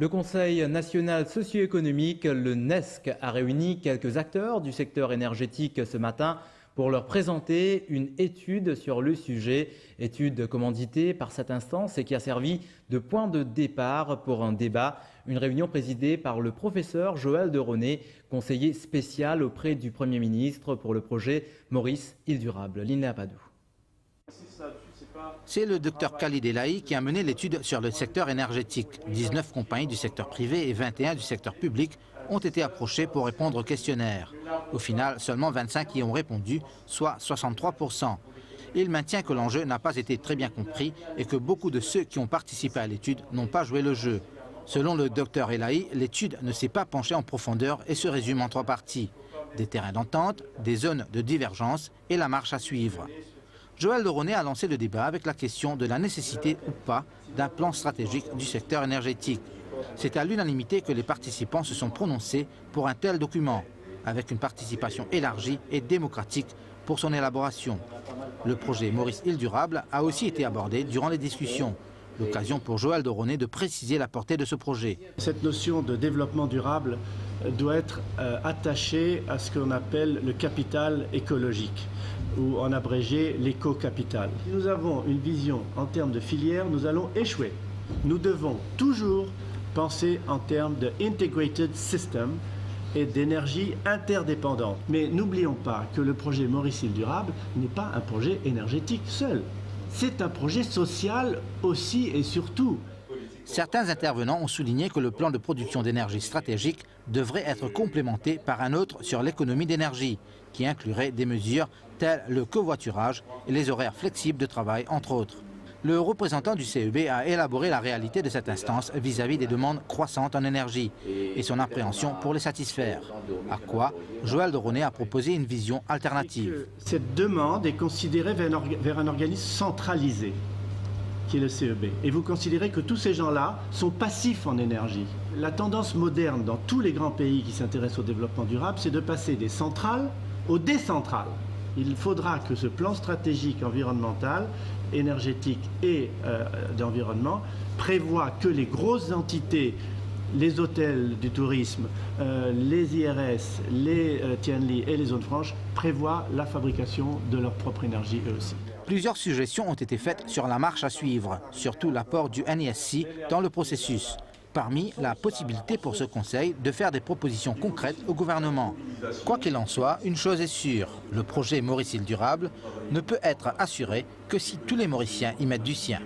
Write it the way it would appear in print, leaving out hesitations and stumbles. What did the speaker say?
Le Conseil national socio-économique, le NESC, a réuni quelques acteurs du secteur énergétique ce matin pour leur présenter une étude sur le sujet, étude commanditée par cette instance et qui a servi de point de départ pour un débat. Une réunion présidée par le professeur Joël de Roné, conseiller spécial auprès du Premier ministre pour le projet Maurice Île Durable. Linda Padou. C'est le docteur Khalid Elahi qui a mené l'étude sur le secteur énergétique. 19 compagnies du secteur privé et 21 du secteur public ont été approchées pour répondre au questionnaire. Au final, seulement 25 y ont répondu, soit 63%. Il maintient que l'enjeu n'a pas été très bien compris et que beaucoup de ceux qui ont participé à l'étude n'ont pas joué le jeu. Selon le docteur Elahi, l'étude ne s'est pas penchée en profondeur et se résume en 3 parties. Des terrains d'entente, des zones de divergence et la marche à suivre. Joël de Roné a lancé le débat avec la question de la nécessité ou pas d'un plan stratégique du secteur énergétique. C'est à l'unanimité que les participants se sont prononcés pour un tel document, avec une participation élargie et démocratique pour son élaboration. Le projet Maurice Île Durable a aussi été abordé durant les discussions. L'occasion pour Joël de Roné de préciser la portée de ce projet. Cette notion de développement durable doit être attachée à ce qu'on appelle le capital écologique, ou en abrégé l'éco-capital. Si nous avons une vision en termes de filière, nous allons échouer. Nous devons toujours penser en termes de integrated system et d'énergie interdépendante. Mais n'oublions pas que le projet Maurice Île Durable n'est pas un projet énergétique seul. C'est un projet social aussi et surtout. Certains intervenants ont souligné que le plan de production d'énergie stratégique devrait être complémenté par un autre sur l'économie d'énergie, qui inclurait des mesures telles le covoiturage et les horaires flexibles de travail, entre autres. Le représentant du CEB a élaboré la réalité de cette instance vis-à-vis des demandes croissantes en énergie et son appréhension pour les satisfaire. À quoi Joël de Roné a proposé une vision alternative. Cette demande est considérée vers un organisme centralisé, qui est le CEB. Et vous considérez que tous ces gens-là sont passifs en énergie. La tendance moderne dans tous les grands pays qui s'intéressent au développement durable, c'est de passer des centrales aux décentrales. Il faudra que ce plan stratégique environnemental, énergétique et d'environnement prévoit que les grosses entités, les hôtels du tourisme, les IRS, les Tianli et les zones franches prévoient la fabrication de leur propre énergie eux aussi. Plusieurs suggestions ont été faites sur la marche à suivre, surtout l'apport du NISC dans le processus. Parmi la possibilité pour ce Conseil de faire des propositions concrètes au gouvernement. Quoi qu'il en soit, une chose est sûre, le projet Maurice Île Durable ne peut être assuré que si tous les Mauriciens y mettent du sien.